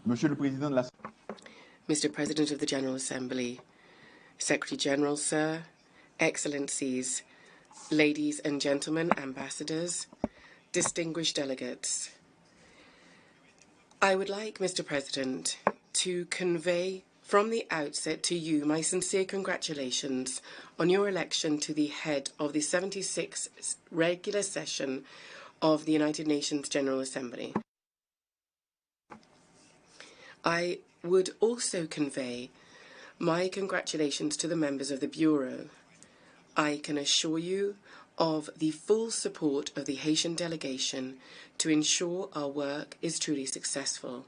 Monsieur le Président de la... Mr. President of the General Assembly, Secretary General, Sir, Excellencies, ladies and gentlemen, ambassadors, distinguished delegates. I would like, Mr. President, to convey from the outset to you my sincere congratulations on your election to the head of the 76th regular session of the United Nations General Assembly. I would also convey my congratulations to the members of the Bureau. I can assure you of the full support of the Haitian delegation to ensure our work is truly successful.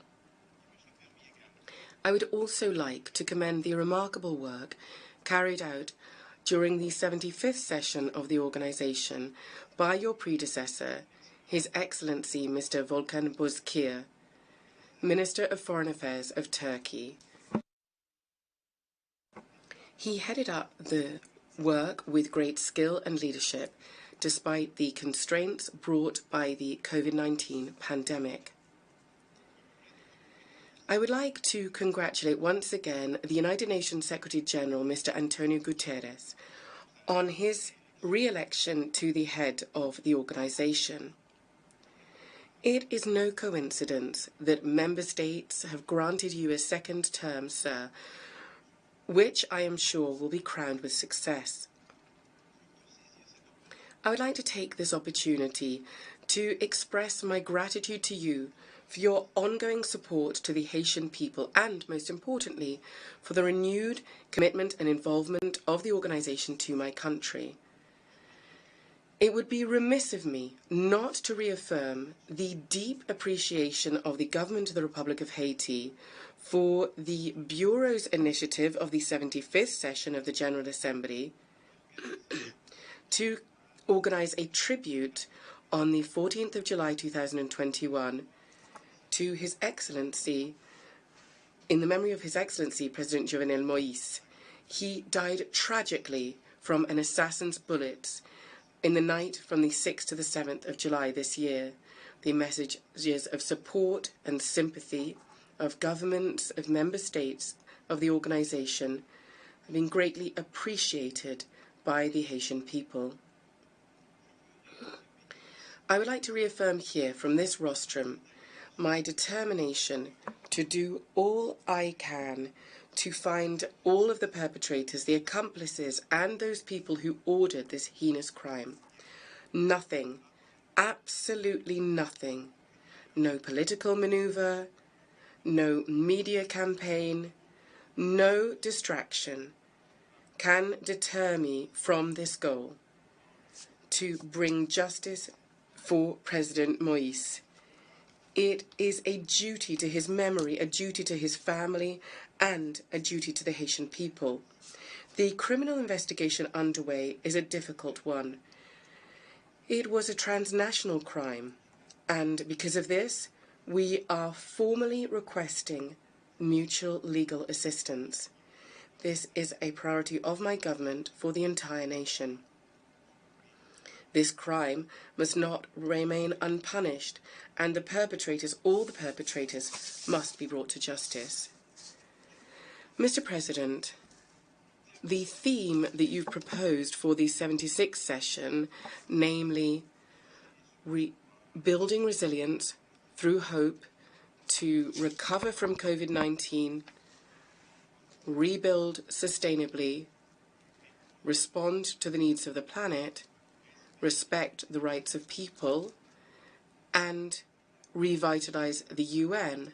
I would also like to commend the remarkable work carried out during the 75th session of the organization by your predecessor, His Excellency Mr. Volkan Bozkir, Minister of Foreign Affairs of Turkey. He headed up the work with great skill and leadership, despite the constraints brought by the COVID-19 pandemic. I would like to congratulate once again the United Nations Secretary General, Mr. Antonio Guterres, on his re-election to the head of the organization. It is no coincidence that member states have granted you a second term, sir, which I am sure will be crowned with success. I would like to take this opportunity to express my gratitude to you for your ongoing support to the Haitian people and, most importantly, for the renewed commitment and involvement of the organization to my country. It would be remiss of me not to reaffirm the deep appreciation of the Government of the Republic of Haiti for the Bureau's initiative of the 75th session of the General Assembly to organize a tribute on the 14th of July 2021 to His Excellency, in the memory of His Excellency President Jovenel Moïse. He died tragically from an assassin's bullets in the night from the 6th to the 7th of July this year. The messages of support and sympathy of governments, of member states, of the organization have been greatly appreciated by the Haitian people. I would like to reaffirm here from this rostrum my determination to do all I can to find all of the perpetrators, the accomplices, and those people who ordered this heinous crime. Nothing, absolutely nothing, no political maneuver, no media campaign, no distraction can deter me from this goal to bring justice for President Moïse. It is a duty to his memory, a duty to his family, and a duty to the Haitian people. The criminal investigation underway is a difficult one. It was a transnational crime, and because of this, we are formally requesting mutual legal assistance. This is a priority of my government for the entire nation. This crime must not remain unpunished, and the perpetrators, all the perpetrators, must be brought to justice. Mr. President, the theme that you've proposed for the 76th session, namely building resilience through hope to recover from COVID-19, rebuild sustainably, respond to the needs of the planet, respect the rights of people, and revitalize the UN.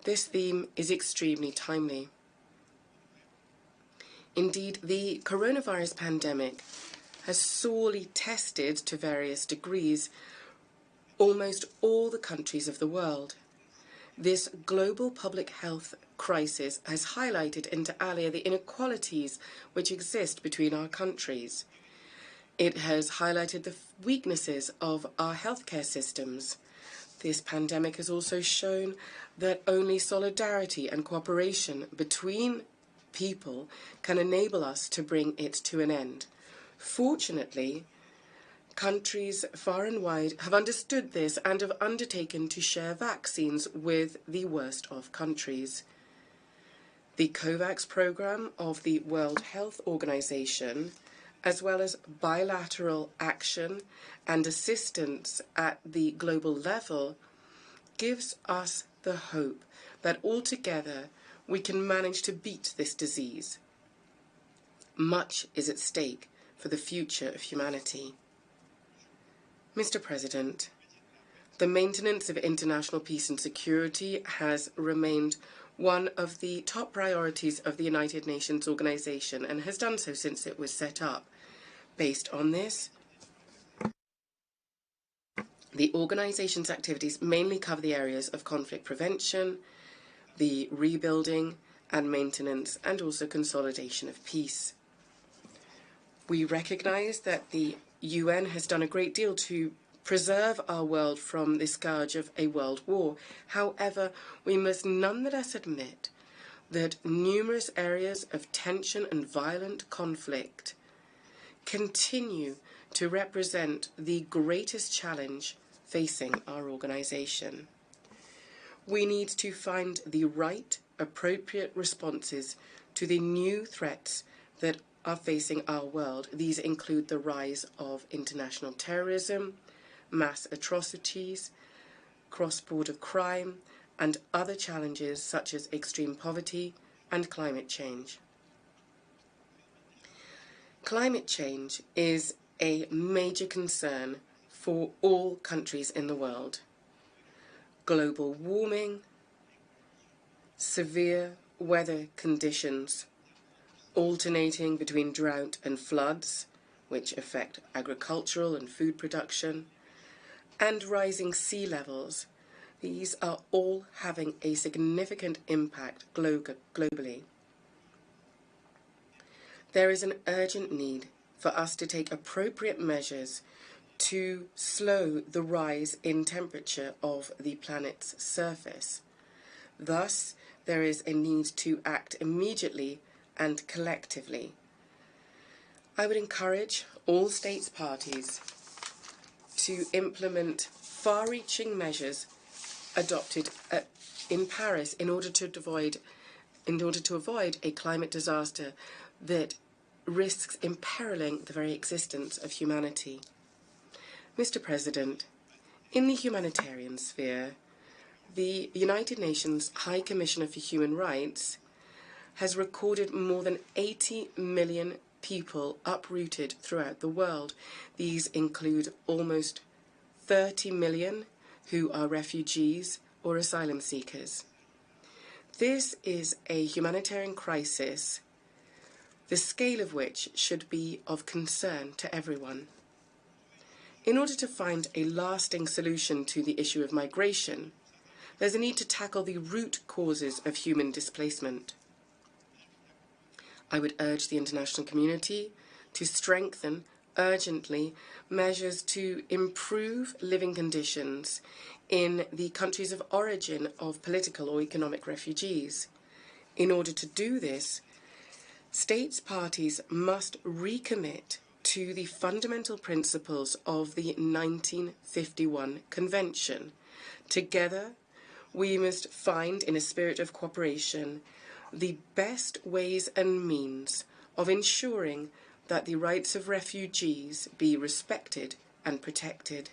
This theme is extremely timely. Indeed, the coronavirus pandemic has sorely tested, to various degrees, almost all the countries of the world. This global public health crisis has highlighted inter alia the inequalities which exist between our countries. It has highlighted the weaknesses of our healthcare systems. This pandemic has also shown that only solidarity and cooperation between people can enable us to bring it to an end. Fortunately, Countries far and wide have understood this and have undertaken to share vaccines with the worst of countries. The COVAX program of the World Health Organization, as well as bilateral action and assistance at the global level, gives us the hope that altogether we can manage to beat this disease. Much is at stake for the future of humanity. Mr. President, the maintenance of international peace and security has remained one of the top priorities of the United Nations Organization and has done so since it was set up. Based on this, the organization's activities mainly cover the areas of conflict prevention, the rebuilding and maintenance, and also consolidation of peace. We recognize that the UN has done a great deal to preserve our world from the scourge of a world war. However, we must nonetheless admit that numerous areas of tension and violent conflict continue to represent the greatest challenge facing our organization. We need to find the right, appropriate responses to the new threats that are facing our world. These include the rise of international terrorism, mass atrocities, cross-border crime, and other challenges such as extreme poverty and climate change. Climate change is a major concern for all countries in the world. Global warming, severe weather conditions, alternating between drought and floods, which affect agricultural and food production, and rising sea levels. These are all having a significant impact globally. There is an urgent need for us to take appropriate measures to slow the rise in temperature of the planet's surface. Thus, there is a need to act immediately and collectively. I would encourage all states parties to implement far-reaching measures adopted in Paris in order to avoid a climate disaster that risks imperiling the very existence of humanity. Mr. President, in the humanitarian sphere, the United Nations High Commissioner for Human Rights has recorded more than 80 million people uprooted throughout the world. These include almost 30 million who are refugees or asylum seekers. This is a humanitarian crisis, the scale of which should be of concern to everyone. In order to find a lasting solution to the issue of migration, there's a need to tackle the root causes of human displacement. I would urge the international community to strengthen urgently measures to improve living conditions in the countries of origin of political or economic refugees. In order to do this, states parties must recommit to the fundamental principles of the 1951 Convention. Together, we must find, in a spirit of cooperation, the best ways and means of ensuring that the rights of refugees be respected and protected.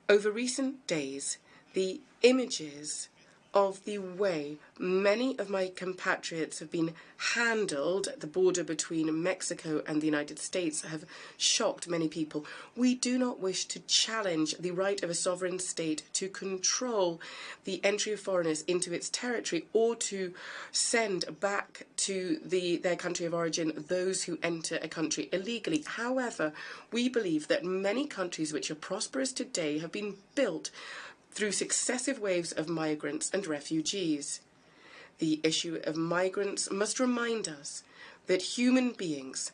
Over recent days, the images of the way many of my compatriots have been handled at the border between Mexico and the United States have shocked many people. We do not wish to challenge the right of a sovereign state to control the entry of foreigners into its territory or to send back to their country of origin those who enter a country illegally. However, we believe that many countries which are prosperous today have been built through successive waves of migrants and refugees. The issue of migrants must remind us that human beings,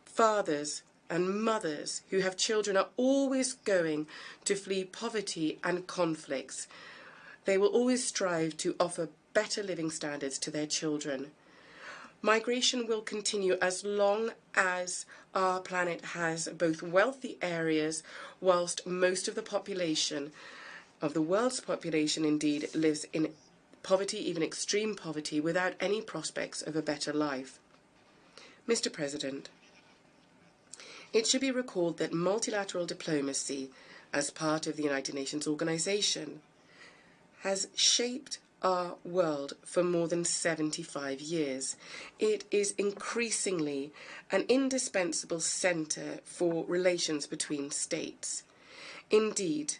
fathers and mothers who have children, are always going to flee poverty and conflicts. They will always strive to offer better living standards to their children. Migration will continue as long as our planet has both wealthy areas, whilst most of the population, of the world's population indeed, lives in poverty, even extreme poverty, without any prospects of a better life. Mr. President, it should be recalled that multilateral diplomacy, as part of the United Nations organization, has shaped our world for more than 75 years. It is increasingly an indispensable centre for relations between states. Indeed,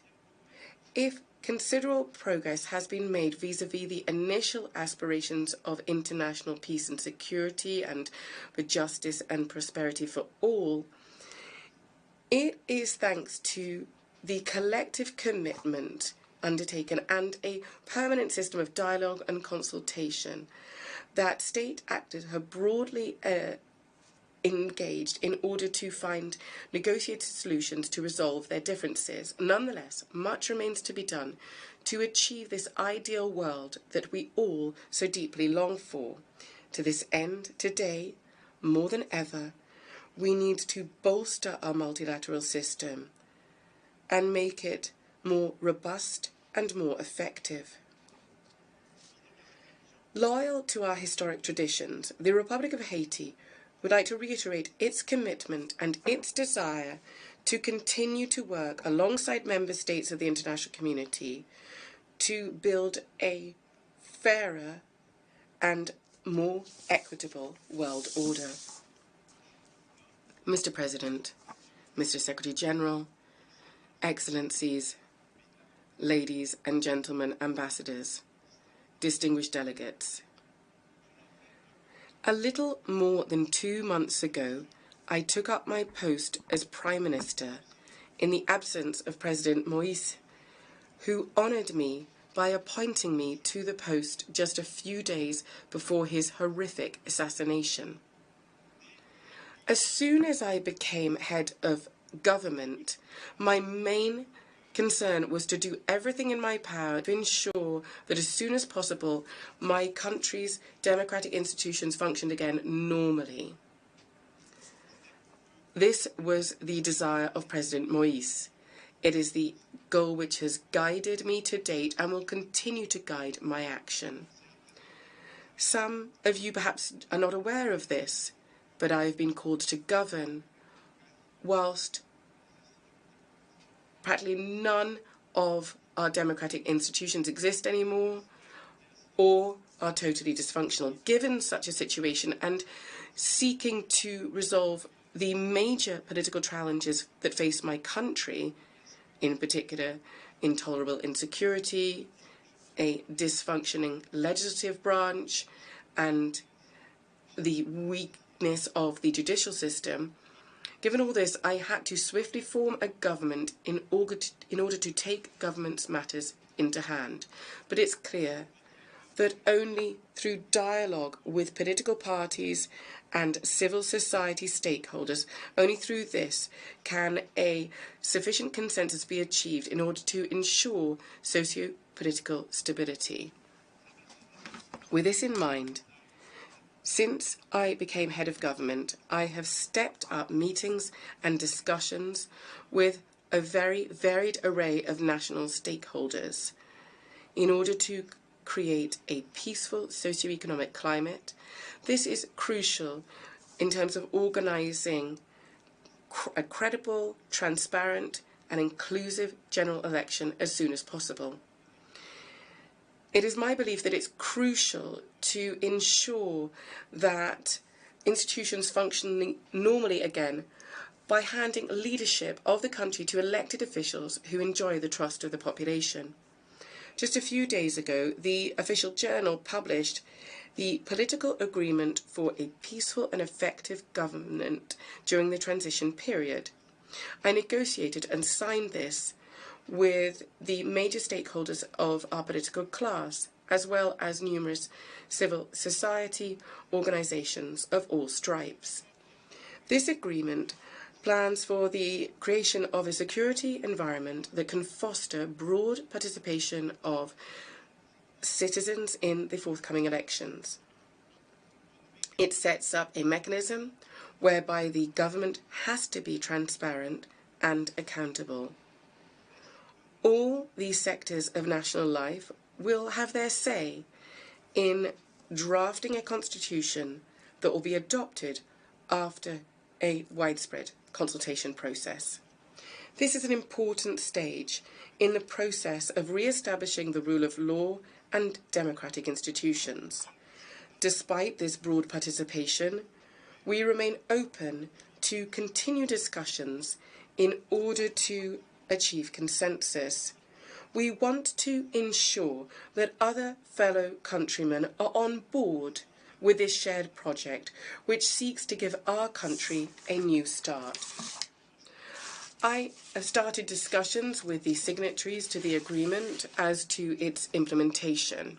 if considerable progress has been made vis-à-vis the initial aspirations of international peace and security and for justice and prosperity for all, it is thanks to the collective commitment undertaken and a permanent system of dialogue and consultation that state actors have broadly engaged in order to find negotiated solutions to resolve their differences. Nonetheless, much remains to be done to achieve this ideal world that we all so deeply long for. To this end, today, more than ever, we need to bolster our multilateral system and make it more robust and more effective. Loyal to our historic traditions, the Republic of Haiti would like to reiterate its commitment and its desire to continue to work alongside member states of the international community to build a fairer and more equitable world order. Mr. President, Mr. Secretary General, Excellencies, ladies and gentlemen ambassadors, distinguished delegates. A little more than 2 months ago, I took up my post as Prime Minister in the absence of President Moïse, who honoured me by appointing me to the post just a few days before his horrific assassination. As soon as I became head of government, my main concern was to do everything in my power to ensure that as soon as possible my country's democratic institutions functioned again normally. This was the desire of President Moïse. It is the goal which has guided me to date and will continue to guide my action. Some of you perhaps are not aware of this, but I have been called to govern whilst practically none of our democratic institutions exist anymore or are totally dysfunctional. Given such a situation and seeking to resolve the major political challenges that face my country, in particular intolerable insecurity, a dysfunctioning legislative branch, and the weakness of the judicial system, given all this, I had to swiftly form a government in order to take government's matters into hand. But it's clear that only through dialogue with political parties and civil society stakeholders, only through this can a sufficient consensus be achieved in order to ensure socio-political stability. With this in mind, since I became head of government, I have stepped up meetings and discussions with a very varied array of national stakeholders in order to create a peaceful socio-economic climate. This is crucial in terms of organising a credible, transparent and inclusive general election as soon as possible. It is my belief that it's crucial to ensure that institutions function normally again by handing leadership of the country to elected officials who enjoy the trust of the population. Just a few days ago, the official journal published the political agreement for a peaceful and effective government during the transition period. I negotiated and signed this with the major stakeholders of our political class, as well as numerous civil society organisations of all stripes. This agreement plans for the creation of a security environment that can foster broad participation of citizens in the forthcoming elections. It sets up a mechanism whereby the government has to be transparent and accountable. All these sectors of national life will have their say in drafting a constitution that will be adopted after a widespread consultation process. This is an important stage in the process of re-establishing the rule of law and democratic institutions. Despite this broad participation, we remain open to continue discussions in order to achieve consensus. We want to ensure that other fellow countrymen are on board with this shared project, which seeks to give our country a new start. I have started discussions with the signatories to the agreement as to its implementation,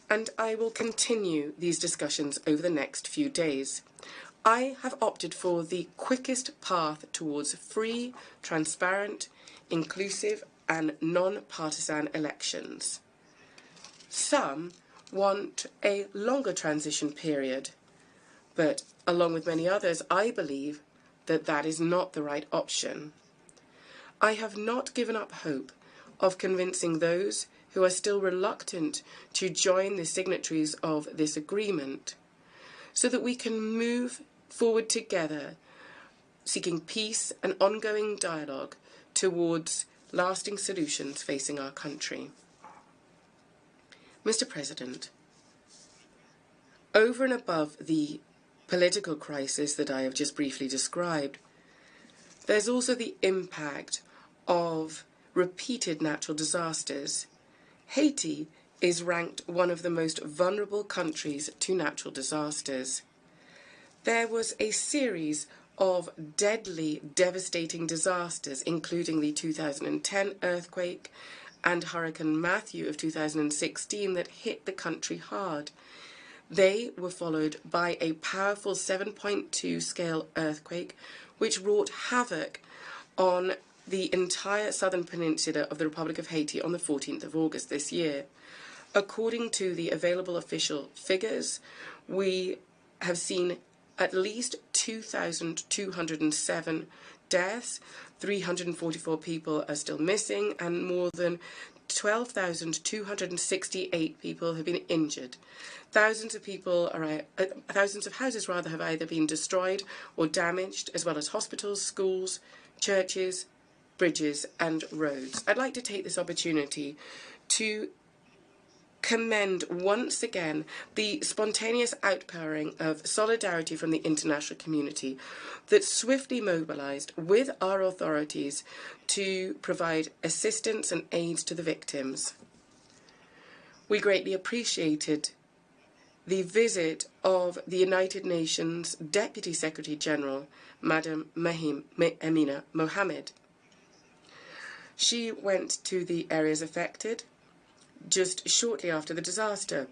and I will continue these discussions over the next few days. I have opted for the quickest path towards free, transparent, inclusive and non-partisan elections. Some want a longer transition period, but along with many others, I believe that that is not the right option. I have not given up hope of convincing those who are still reluctant to join the signatories of this agreement, so that we can move forward together, seeking peace and ongoing dialogue towards lasting solutions facing our country. Mr. President, over and above the political crisis that I have just briefly described, there's also the impact of repeated natural disasters. Haiti is ranked one of the most vulnerable countries to natural disasters. There was a series of deadly, devastating disasters, including the 2010 earthquake and Hurricane Matthew of 2016 that hit the country hard. They were followed by a powerful 7.2 scale earthquake, which wrought havoc on the entire southern peninsula of the Republic of Haiti on the 14th of August this year. According to the available official figures, we have seen at least 2,207 deaths, 344 people are still missing, and more than 12,268 people have been injured. Thousands of houses have either been destroyed or damaged, as well as hospitals, schools, churches, bridges and roads. I'd like to take this opportunity to commend once again the spontaneous outpouring of solidarity from the international community that swiftly mobilized with our authorities to provide assistance and aid to the victims. We greatly appreciated the visit of the United Nations Deputy Secretary General, Madam Amina Mohammed. She went to the areas affected just shortly after the disaster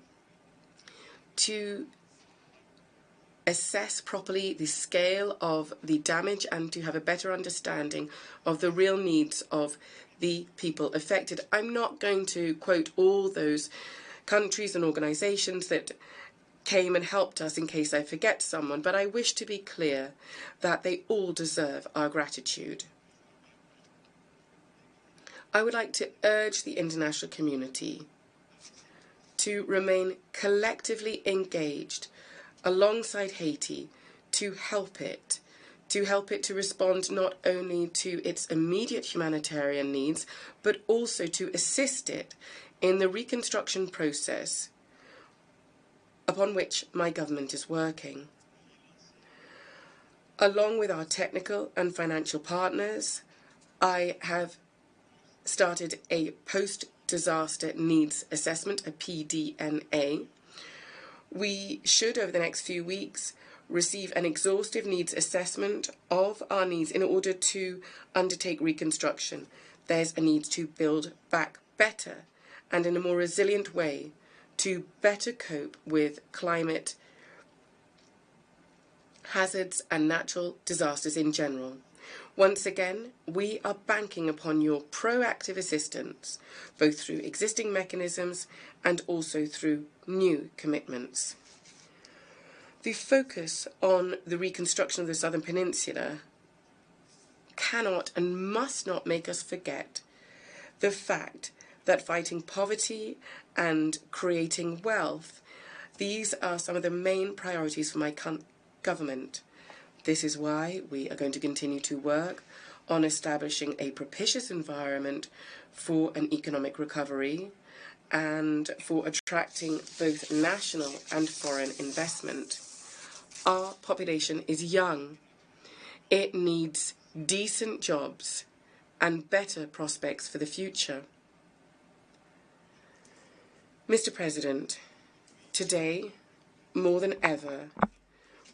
to assess properly the scale of the damage and to have a better understanding of the real needs of the people affected. I'm not going to quote all those countries and organizations that came and helped us in case I forget someone, but I wish to be clear that they all deserve our gratitude. I would like to urge the international community to remain collectively engaged alongside Haiti to help it to respond not only to its immediate humanitarian needs, but also to assist it in the reconstruction process upon which my government is working. Along with our technical and financial partners, I have started a post-disaster needs assessment, a PDNA. We should, over the next few weeks, receive an exhaustive needs assessment of our needs in order to undertake reconstruction. There's a need to build back better and in a more resilient way to better cope with climate hazards and natural disasters in general. Once again, we are banking upon your proactive assistance, both through existing mechanisms and also through new commitments. The focus on the reconstruction of the Southern Peninsula cannot and must not make us forget the fact that fighting poverty and creating wealth, these are some of the main priorities for my government. This is why we are going to continue to work on establishing a propitious environment for an economic recovery and for attracting both national and foreign investment. Our population is young. It needs decent jobs and better prospects for the future. Mr. President, today, more than ever,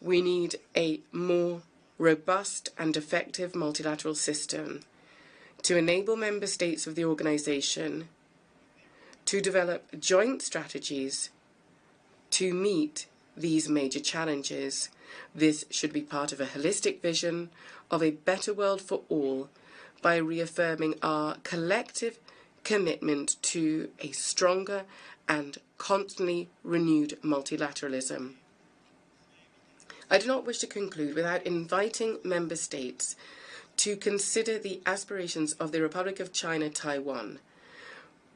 we need a more robust and effective multilateral system to enable member states of the organization to develop joint strategies to meet these major challenges. This should be part of a holistic vision of a better world for all by reaffirming our collective commitment to a stronger and constantly renewed multilateralism. I do not wish to conclude without inviting member states to consider the aspirations of the Republic of China, Taiwan,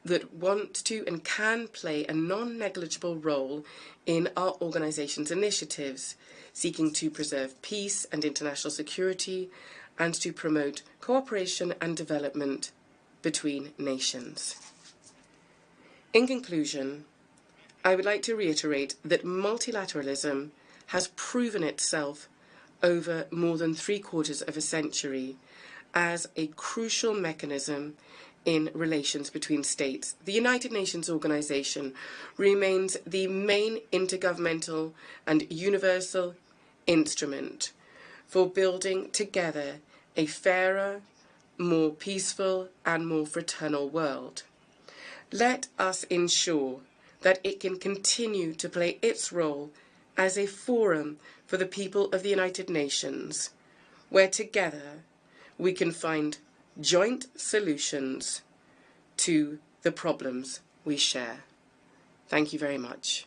that want to and can play a non-negligible role in our organization's initiatives, seeking to preserve peace and international security and to promote cooperation and development between nations. In conclusion, I would like to reiterate that multilateralism has proven itself over more than 3/4 of a century as a crucial mechanism in relations between states. The United Nations organization remains the main intergovernmental and universal instrument for building together a fairer, more peaceful and more fraternal world. Let us ensure that it can continue to play its role as a forum for the people of the United Nations, where together we can find joint solutions to the problems we share. Thank you very much.